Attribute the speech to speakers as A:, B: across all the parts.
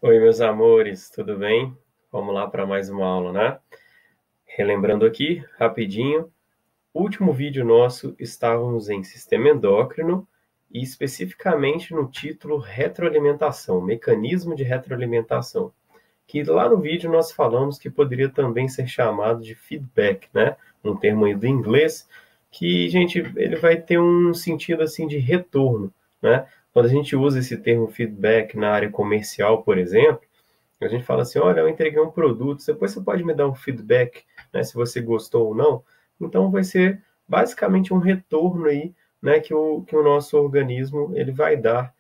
A: Oi, meus amores, tudo bem? Vamos lá para mais uma aula, né? Relembrando aqui, rapidinho, último vídeo nosso estávamos em sistema endócrino e especificamente no título retroalimentação, mecanismo de retroalimentação, que lá no vídeo nós falamos que poderia também ser chamado de feedback, né? Um termo aí do inglês que, gente, ele vai ter um sentido assim de retorno, né? Quando a gente usa esse termo feedback na área comercial, por exemplo, a gente fala assim, olha, eu entreguei um produto, depois você pode me dar um feedback, né, se você gostou ou não. Então, vai ser basicamente um retorno aí, né, que o nosso organismo ele vai dar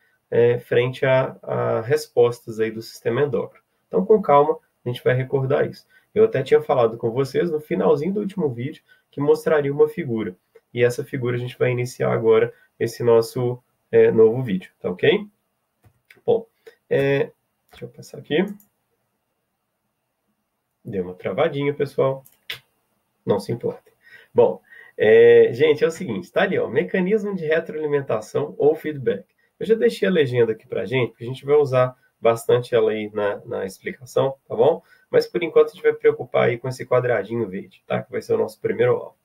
A: frente a respostas aí do sistema endócrino. Então, com calma, a gente vai recordar isso. Eu até tinha falado com vocês no finalzinho do último vídeo que mostraria uma figura. E essa figura a gente vai iniciar agora esse nosso novo vídeo, tá ok? Bom, deixa eu passar aqui. Deu uma travadinha, pessoal. Não se importem. Bom, gente, é o seguinte, está ali, ó, mecanismo de retroalimentação ou feedback. Eu já deixei a legenda aqui para a gente, porque a gente vai usar bastante ela aí na explicação, tá bom? Mas por enquanto a gente vai preocupar aí com esse quadradinho verde, tá? Que vai ser o nosso primeiro aula.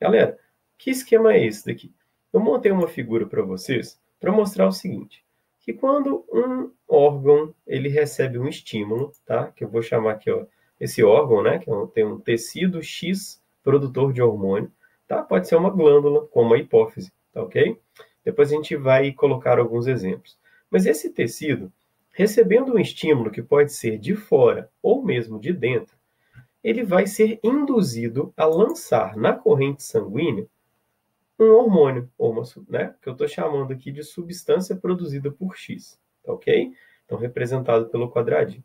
A: Galera, que esquema é esse daqui? Eu montei uma figura para vocês para mostrar o seguinte, que quando um órgão ele recebe um estímulo, tá? Que eu vou chamar aqui, ó, esse órgão, né? Que tem um tecido X produtor de hormônio, tá? Pode ser uma glândula, como a hipófise, tá ok? Depois a gente vai colocar alguns exemplos. Mas esse tecido, recebendo um estímulo que pode ser de fora ou mesmo de dentro, ele vai ser induzido a lançar na corrente sanguínea um hormônio, ou uma, né, que eu estou chamando aqui de substância produzida por X, tá ok? Então, representado pelo quadradinho.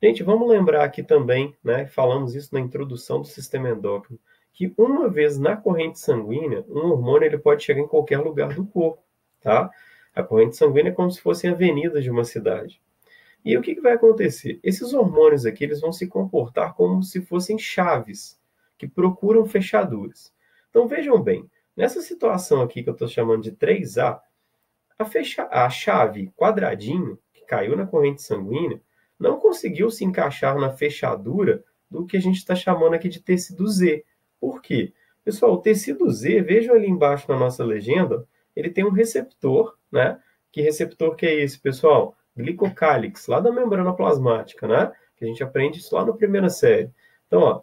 A: Gente, vamos lembrar aqui também, né, falamos isso na introdução do sistema endócrino, que uma vez na corrente sanguínea, um hormônio ele pode chegar em qualquer lugar do corpo, tá? A corrente sanguínea é como se fossem avenidas de uma cidade. E o que vai acontecer? Esses hormônios aqui eles vão se comportar como se fossem chaves que procuram fechaduras. Então vejam bem, nessa situação aqui que eu estou chamando de 3A, a chave quadradinho que caiu na corrente sanguínea não conseguiu se encaixar na fechadura do que a gente está chamando aqui de tecido Z. Por quê? Pessoal, o tecido Z, vejam ali embaixo na nossa legenda, ele tem um receptor, né? Que receptor que é esse, pessoal? Glicocálix, lá da membrana plasmática, né? Que a gente aprende isso lá na primeira série. Então, ó,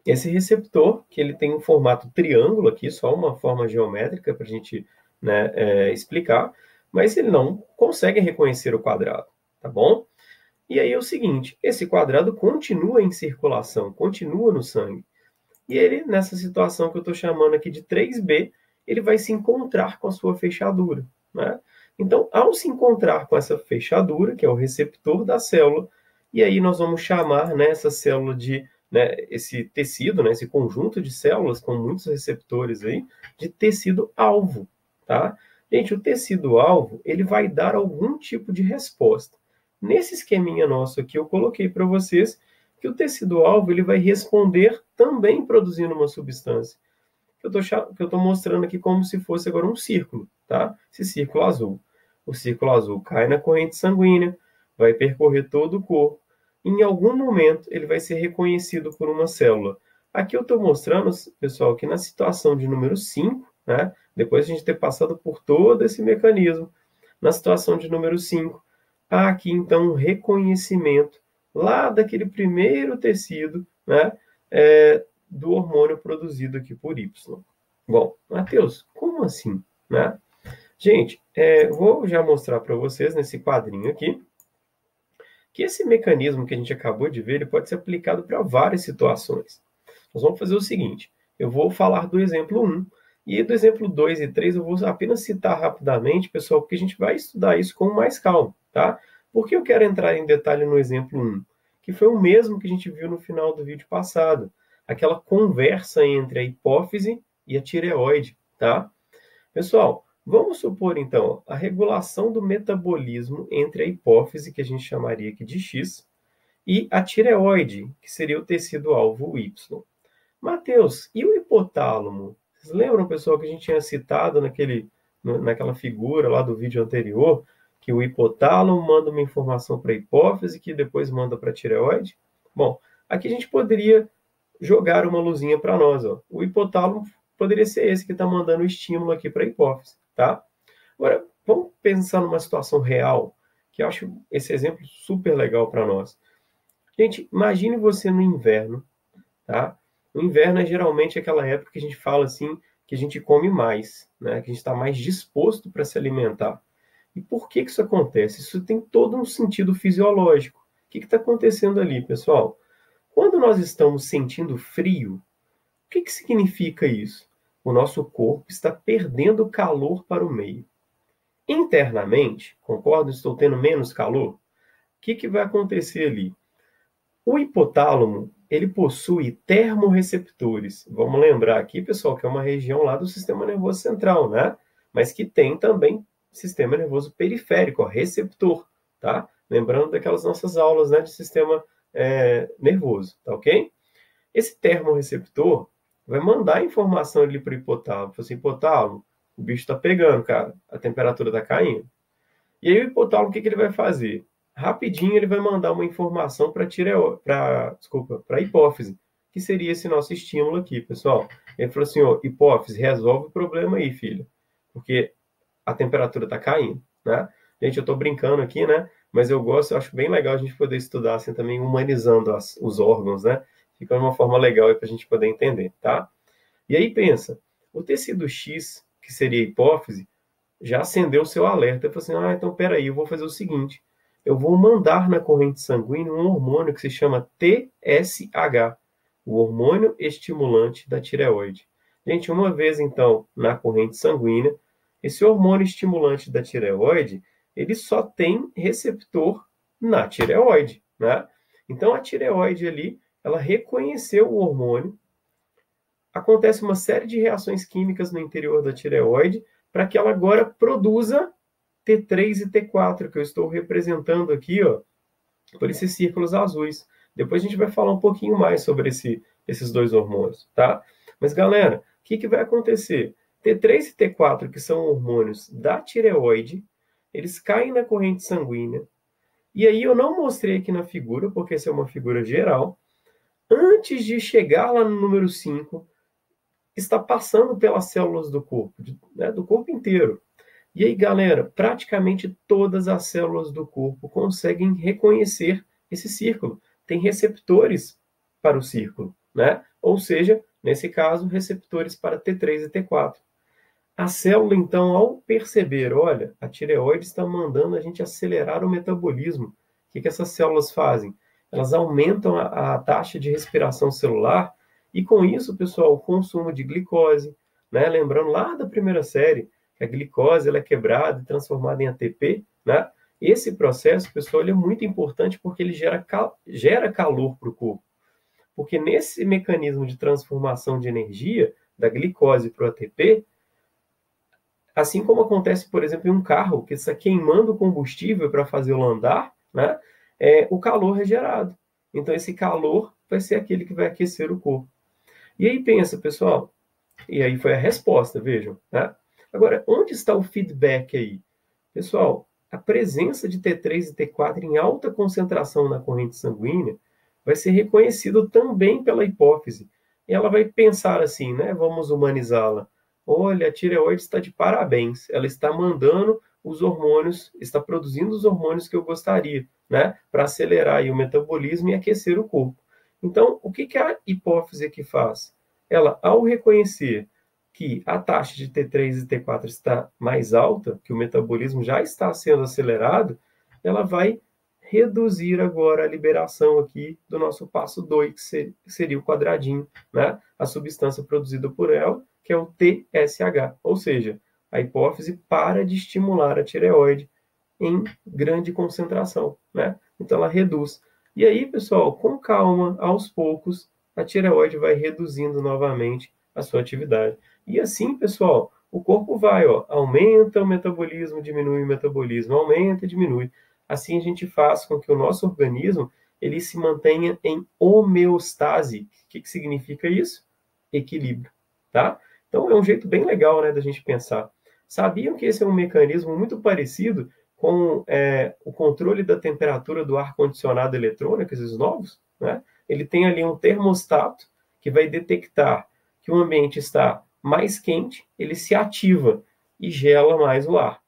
A: esse receptor, que ele tem um formato triângulo aqui, só uma forma geométrica para a gente, né, explicar, mas ele não consegue reconhecer o quadrado, tá bom? E aí é o seguinte, esse quadrado continua em circulação, continua no sangue. E ele, nessa situação que eu estou chamando aqui de 3B, ele vai se encontrar com a sua fechadura, né? Então, ao se encontrar com essa fechadura, que é o receptor da célula, e aí nós vamos chamar, né, essa célula de, né, esse tecido, né, esse conjunto de células com muitos receptores aí, de tecido-alvo, tá? Gente, o tecido-alvo, ele vai dar algum tipo de resposta. Nesse esqueminha nosso aqui, eu coloquei para vocês que o tecido-alvo ele vai responder também produzindo uma substância. Que eu estou mostrando aqui como se fosse agora um círculo, tá? Esse círculo azul. O círculo azul cai na corrente sanguínea, vai percorrer todo o corpo. Em algum momento, ele vai ser reconhecido por uma célula. Aqui eu estou mostrando, pessoal, que na situação de número 5, né? Depois de a gente ter passado por todo esse mecanismo, na situação de número 5, há aqui então um reconhecimento lá daquele primeiro tecido, né, do hormônio produzido aqui por Y. Bom, Matheus, como assim? Né? Gente, vou já mostrar para vocês nesse quadrinho aqui que esse mecanismo que a gente acabou de ver ele pode ser aplicado para várias situações. Nós vamos fazer o seguinte, eu vou falar do exemplo 1, e do exemplo 2 e 3 eu vou apenas citar rapidamente, pessoal, porque a gente vai estudar isso com mais calma, tá? Por que eu quero entrar em detalhe no exemplo 1? Que foi o mesmo que a gente viu no final do vídeo passado. Aquela conversa entre a hipófise e a tireoide, tá? Pessoal, vamos supor então a regulação do metabolismo entre a hipófise, que a gente chamaria aqui de X, e a tireoide, que seria o tecido-alvo Y. Mateus, e o hipotálamo? Vocês lembram, pessoal, que a gente tinha citado naquela figura lá do vídeo anterior, que o hipotálamo manda uma informação para a hipófise, que depois manda para a tireoide? Bom, aqui a gente poderia jogar uma luzinha para nós. Ó. O hipotálamo poderia ser esse que está mandando o estímulo aqui para a hipófise. Tá? Agora, vamos pensar numa situação real, que eu acho esse exemplo super legal para nós. Gente, imagine você no inverno. Tá? O inverno é geralmente aquela época que a gente fala assim, que a gente come mais, né? Que a gente está mais disposto para se alimentar. E por que isso acontece? Isso tem todo um sentido fisiológico. O que está acontecendo ali, pessoal? Quando nós estamos sentindo frio, o que significa isso? O nosso corpo está perdendo calor para o meio. Internamente, concordo? Estou tendo menos calor? O que vai acontecer ali? O hipotálamo, ele possui termorreceptores. Vamos lembrar aqui, pessoal, que é uma região lá do sistema nervoso central, né? Mas que tem também sistema nervoso periférico, ó, receptor, tá? Lembrando daquelas nossas aulas, né, de sistema nervoso, tá ok? Esse termorreceptor vai mandar informação ali para o hipotálamo. Fala assim, hipotálamo, o bicho está pegando, cara, a temperatura está caindo. E aí o hipotálamo, o que ele vai fazer? Rapidinho ele vai mandar uma informação para a hipófise, que seria esse nosso estímulo aqui, pessoal. Ele falou assim, ó, hipófise, resolve o problema aí, filho, porque a temperatura está caindo, né? Gente, eu estou brincando aqui, né? Mas eu acho bem legal a gente poder estudar assim também, humanizando os órgãos, né? Fica uma forma legal para a gente poder entender, tá? E aí pensa, o tecido X, que seria a hipófise, já acendeu o seu alerta. Ele falou assim, então peraí, eu vou fazer o seguinte, eu vou mandar na corrente sanguínea um hormônio que se chama TSH, o hormônio estimulante da tireoide. Gente, uma vez então na corrente sanguínea, esse hormônio estimulante da tireoide, ele só tem receptor na tireoide, né? Então a tireoide ali, ela reconheceu o hormônio, acontece uma série de reações químicas no interior da tireoide para que ela agora produza T3 e T4, que eu estou representando aqui, ó, por esses círculos azuis. Depois a gente vai falar um pouquinho mais sobre esses dois hormônios, tá? Mas, galera, o que vai acontecer? T3 e T4, que são hormônios da tireoide, eles caem na corrente sanguínea. E aí eu não mostrei aqui na figura, porque essa é uma figura geral. Antes de chegar lá no número 5, está passando pelas células do corpo, né, do corpo inteiro. E aí, galera, praticamente todas as células do corpo conseguem reconhecer esse círculo. Tem receptores para o círculo, né? Ou seja, nesse caso, receptores para T3 e T4. A célula, então, ao perceber, olha, a tireoide está mandando a gente acelerar o metabolismo. O que essas células fazem? Elas aumentam a taxa de respiração celular e, com isso, pessoal, o consumo de glicose, né? Lembrando lá da primeira série, que a glicose ela é quebrada e transformada em ATP, né? Esse processo, pessoal, ele é muito importante porque ele gera calor para o corpo. Porque nesse mecanismo de transformação de energia, da glicose para o ATP, assim como acontece, por exemplo, em um carro que está queimando combustível para fazê-lo andar, né? O calor é gerado. Então, esse calor vai ser aquele que vai aquecer o corpo. E aí pensa, pessoal, e aí foi a resposta, vejam, né? Agora, onde está o feedback aí? Pessoal, a presença de T3 e T4 em alta concentração na corrente sanguínea vai ser reconhecido também pela hipófise. E ela vai pensar assim, né? Vamos humanizá-la. Olha, a tireoide está de parabéns. Ela está mandando os hormônios, está produzindo os hormônios que eu gostaria, né? Para acelerar aí o metabolismo e aquecer o corpo. Então, o que a hipófise aqui faz? Ela, ao reconhecer que a taxa de T3 e T4 está mais alta, que o metabolismo já está sendo acelerado, ela vai reduzir agora a liberação aqui do nosso passo 2, que seria o quadradinho, né? A substância produzida por ela, que é o TSH, ou seja, a hipófise para de estimular a tireoide em grande concentração, né? Então ela reduz. E aí, pessoal, com calma, aos poucos, a tireoide vai reduzindo novamente a sua atividade. E assim, pessoal, o corpo vai, ó, aumenta o metabolismo, diminui o metabolismo, aumenta e diminui. Assim a gente faz com que o nosso organismo ele se mantenha em homeostase. O que significa isso? Equilíbrio, tá? Então é um jeito bem legal, né, da gente pensar. Sabiam que esse é um mecanismo muito parecido com o controle da temperatura do ar-condicionado eletrônico, esses novos, né? Ele tem ali um termostato que vai detectar que o ambiente está mais quente, ele se ativa e gela mais o ar.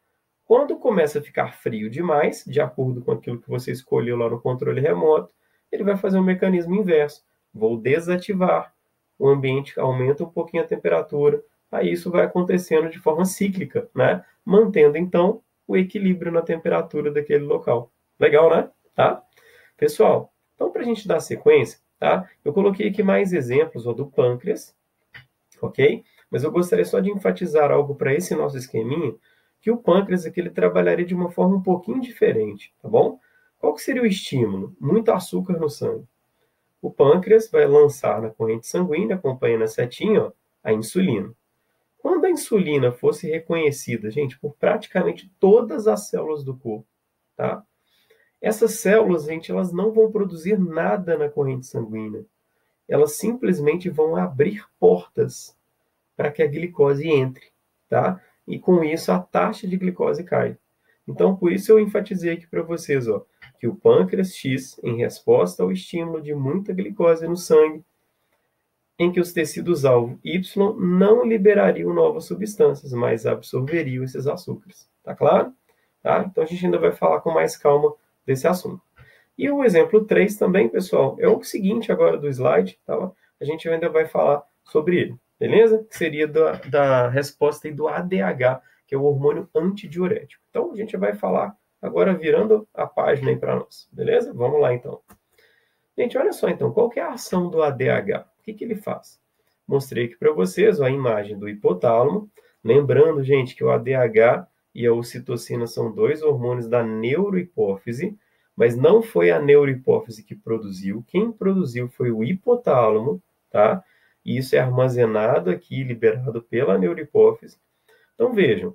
A: Quando começa a ficar frio demais, de acordo com aquilo que você escolheu lá no controle remoto, ele vai fazer um mecanismo inverso. Vou desativar, o ambiente aumenta um pouquinho a temperatura, aí isso vai acontecendo de forma cíclica, né? Mantendo, então, o equilíbrio na temperatura daquele local. Legal, né? Tá? Pessoal, então para a gente dar sequência, tá? Eu coloquei aqui mais exemplos do pâncreas, ok? Mas eu gostaria só de enfatizar algo para esse nosso esqueminha, que o pâncreas aqui ele trabalharia de uma forma um pouquinho diferente, tá bom? Qual que seria o estímulo? Muito açúcar no sangue. O pâncreas vai lançar na corrente sanguínea, acompanhando a setinha, ó, a insulina. Quando a insulina fosse reconhecida, gente, por praticamente todas as células do corpo, tá? Essas células, gente, elas não vão produzir nada na corrente sanguínea. Elas simplesmente vão abrir portas para que a glicose entre, tá? E com isso a taxa de glicose cai. Então, por isso eu enfatizei aqui para vocês, ó, que o pâncreas X, em resposta ao estímulo de muita glicose no sangue, em que os tecidos-alvo Y não liberariam novas substâncias, mas absorveriam esses açúcares. Tá claro? Tá? Então a gente ainda vai falar com mais calma desse assunto. E o exemplo 3 também, pessoal, é o seguinte agora do slide, tá? A gente ainda vai falar sobre ele, beleza? Que seria da resposta aí do ADH, que é o hormônio antidiurético. Então a gente vai falar agora virando a página aí para nós, beleza? Vamos lá então. Gente, olha só então, qual que é a ação do ADH? O que ele faz? Mostrei aqui para vocês a imagem do hipotálamo. Lembrando, gente, que o ADH e a ocitocina são dois hormônios da neurohipófise, mas não foi a neurohipófise que produziu. Quem produziu foi o hipotálamo, tá? E isso é armazenado aqui, liberado pela neurohipófise. Então, vejam,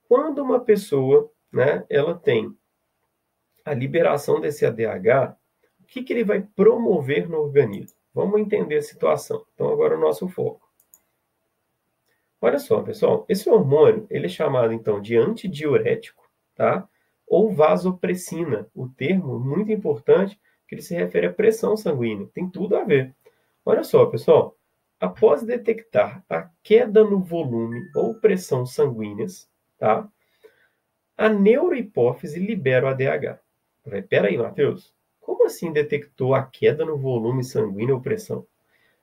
A: quando uma pessoa, né, ela tem a liberação desse ADH, o que ele vai promover no organismo? Vamos entender a situação. Então, agora o nosso foco. Olha só, pessoal, esse hormônio, ele é chamado, então, de antidiurético, tá? Ou vasopressina, o termo muito importante, que ele se refere à pressão sanguínea. Tem tudo a ver. Olha só, pessoal, após detectar a queda no volume ou pressão sanguíneas, tá? A neurohipófise libera o ADH. Peraí, Matheus, como assim detectou a queda no volume sanguíneo ou pressão?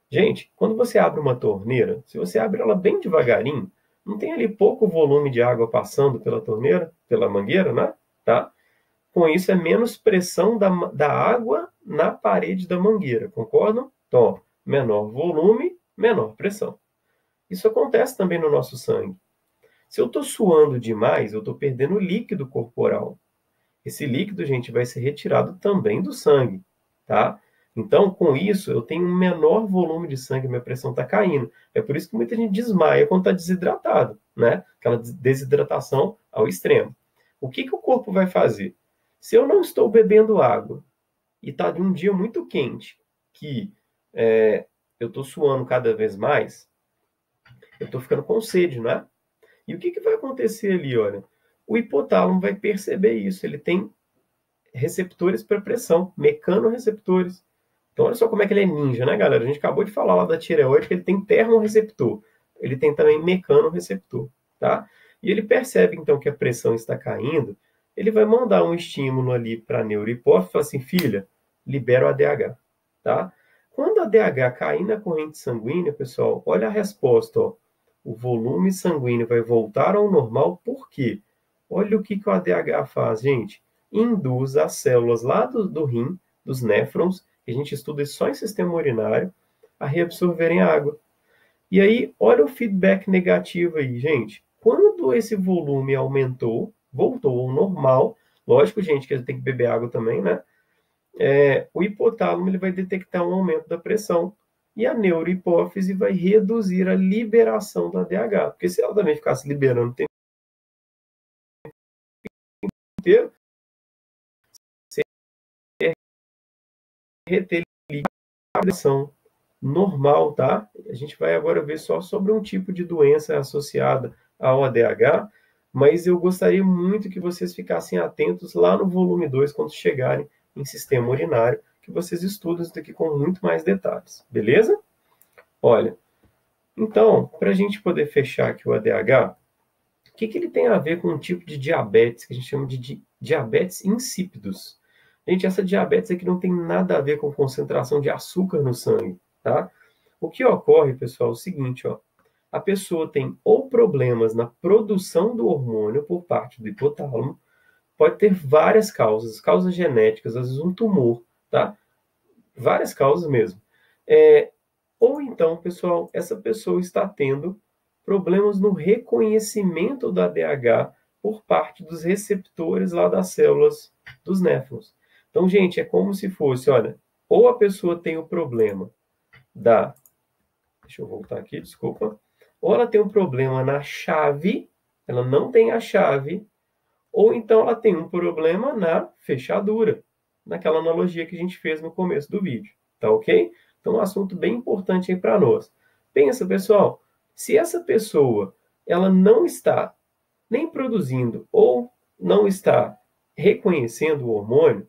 A: Gente, quando você abre uma torneira, se você abre ela bem devagarinho, não tem ali pouco volume de água passando pela torneira, pela mangueira, né? Tá? Com isso, é menos pressão da água na parede da mangueira, concordam? Então, ó, menor volume, menor pressão. Isso acontece também no nosso sangue. Se eu estou suando demais, eu estou perdendo líquido corporal. Esse líquido, gente, vai ser retirado também do sangue, tá? Então, com isso, eu tenho um menor volume de sangue, minha pressão está caindo. É por isso que muita gente desmaia quando está desidratado, né? Aquela desidratação ao extremo. O que o corpo vai fazer? Se eu não estou bebendo água e está de um dia muito quente, que eu estou suando cada vez mais, eu estou ficando com sede, né? E o que vai acontecer ali, olha? O hipotálamo vai perceber isso. Ele tem receptores para pressão, mecanorreceptores. Então, olha só como é que ele é ninja, né, galera? A gente acabou de falar lá da tireoide que ele tem termorreceptor. Ele tem também mecanorreceptor, tá? E ele percebe, então, que a pressão está caindo, ele vai mandar um estímulo ali para a neurohipófise e fala assim, filha, libera o ADH, tá? Quando o ADH cair na corrente sanguínea, pessoal, olha a resposta, ó. O volume sanguíneo vai voltar ao normal, por quê? Olha o que o ADH faz, gente. Induz as células lá do rim, dos néfrons, que a gente estuda só em sistema urinário, a reabsorverem água. E aí, olha o feedback negativo aí, gente. Quando esse volume aumentou, voltou ao normal, lógico, gente, que ele tem que beber água também, né? O hipotálamo ele vai detectar um aumento da pressão e a neurohipófise vai reduzir a liberação da ADH, porque se ela também ficasse liberando o tempo inteiro, você ia reter a pressão normal, tá? A gente vai agora ver só sobre um tipo de doença associada ao ADH, mas eu gostaria muito que vocês ficassem atentos lá no volume 2, quando chegarem em sistema urinário, que vocês estudem isso daqui com muito mais detalhes, beleza? Olha, então, para a gente poder fechar aqui o ADH, o que ele tem a ver com um tipo de diabetes, que a gente chama de diabetes insípidos? Gente, essa diabetes aqui não tem nada a ver com concentração de açúcar no sangue, tá? O que ocorre, pessoal, é o seguinte, ó. A pessoa tem ou problemas na produção do hormônio por parte do hipotálamo, pode ter várias causas, causas genéticas, às vezes um tumor, tá? Várias causas mesmo. Ou então, pessoal, essa pessoa está tendo problemas no reconhecimento da ADH por parte dos receptores lá das células dos néfrons. Então, gente, é como se fosse, olha, ou a pessoa tem o problema da... Deixa eu voltar aqui, desculpa. Ou ela tem um problema na chave, ela não tem a chave, ou então ela tem um problema na fechadura, naquela analogia que a gente fez no começo do vídeo, tá ok? Então, um assunto bem importante aí para nós. Pensa, pessoal, se essa pessoa ela não está nem produzindo ou não está reconhecendo o hormônio,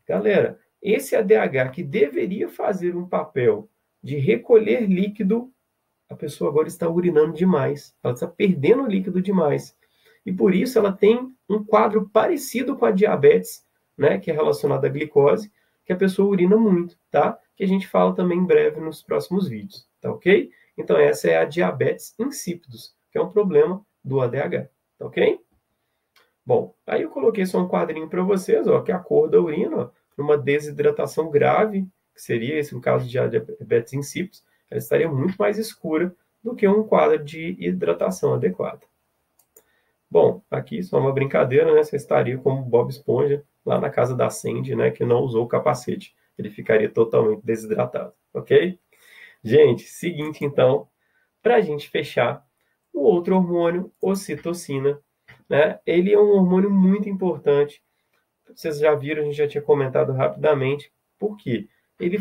A: galera, esse ADH que deveria fazer um papel de recolher líquido, a pessoa agora está urinando demais, ela está perdendo líquido demais. E por isso ela tem um quadro parecido com a diabetes, né, que é relacionada à glicose, que a pessoa urina muito, tá? Que a gente fala também em breve nos próximos vídeos, tá ok? Então essa é a diabetes insípidos, que é um problema do ADH, tá ok? Bom, aí eu coloquei só um quadrinho para vocês, ó, que é a cor da urina, ó, numa desidratação grave, que seria esse um caso de diabetes insípidos, ela estaria muito mais escura do que um quadro de hidratação adequada. Bom, aqui só uma brincadeira, né? Você estaria como Bob Esponja lá na casa da Sandy, né? Que não usou o capacete. Ele ficaria totalmente desidratado, ok? Gente, seguinte então, para a gente fechar, o outro hormônio, ocitocina, né? Ele é um hormônio muito importante. Vocês já viram, a gente já tinha comentado rapidamente. Por quê? Ele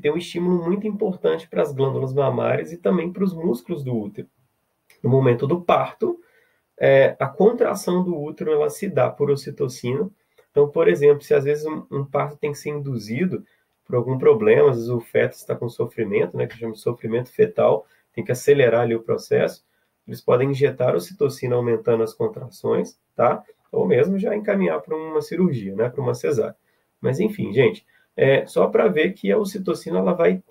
A: tem um estímulo muito importante para as glândulas mamárias e também para os músculos do útero. No momento do parto, a contração do útero ela se dá por ocitocina. Então, por exemplo, se às vezes um parto tem que ser induzido por algum problema, às vezes o feto está com sofrimento, né, que chama de sofrimento fetal, tem que acelerar ali o processo, eles podem injetar ocitocina aumentando as contrações, tá? Ou mesmo já encaminhar para uma cirurgia, né, para uma cesárea. Mas enfim, gente, só para ver que a ocitocina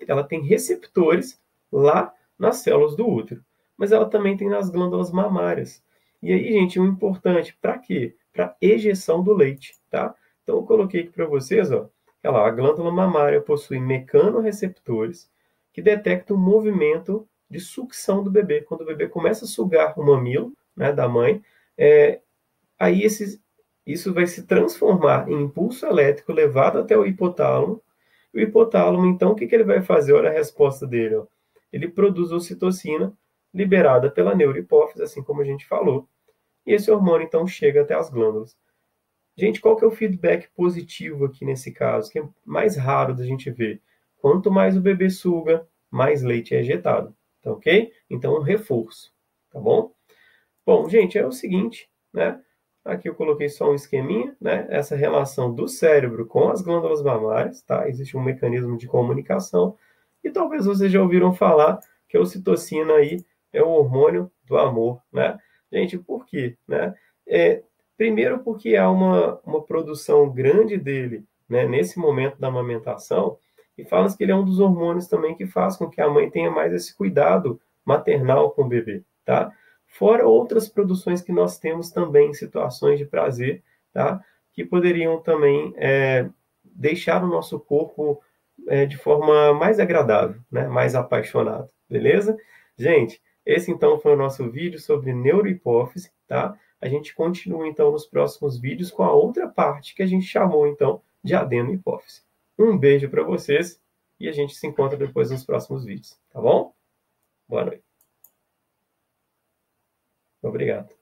A: ela tem receptores lá nas células do útero, mas ela também tem nas glândulas mamárias. E aí, gente, o importante, para quê? Para ejeção do leite, tá? Então, eu coloquei aqui para vocês, ó, a glândula mamária possui mecanorreceptores que detectam o movimento de sucção do bebê. Quando o bebê começa a sugar o mamilo, né, da mãe, aí isso vai se transformar em impulso elétrico levado até o hipotálamo. E o hipotálamo, então, o que ele vai fazer? Olha a resposta dele, ó. Ele produz ocitocina, liberada pela neurohipófise, assim como a gente falou. E esse hormônio, então, chega até as glândulas. Gente, qual que é o feedback positivo aqui nesse caso? Que é mais raro da gente ver. Quanto mais o bebê suga, mais leite é ejetado. Tá ok? Então, um reforço. Tá bom? Bom, gente, é o seguinte, né? Aqui eu coloquei só um esqueminha, né? Essa relação do cérebro com as glândulas mamárias, tá? Existe um mecanismo de comunicação. E talvez vocês já ouviram falar que a ocitocina aí é o hormônio do amor, né? Gente, por quê? Né? Primeiro porque há uma produção grande dele, né, nesse momento da amamentação, e fala-se que ele é um dos hormônios também que faz com que a mãe tenha mais esse cuidado maternal com o bebê, tá? Fora outras produções que nós temos também em situações de prazer, tá? Que poderiam também deixar o nosso corpo de forma mais agradável, né? Mais apaixonado, beleza? Gente, esse então foi o nosso vídeo sobre neurohipófise, tá? A gente continua então nos próximos vídeos com a outra parte que a gente chamou então de adenohipófise. Um beijo para vocês e a gente se encontra depois nos próximos vídeos, tá bom? Boa noite. Obrigado.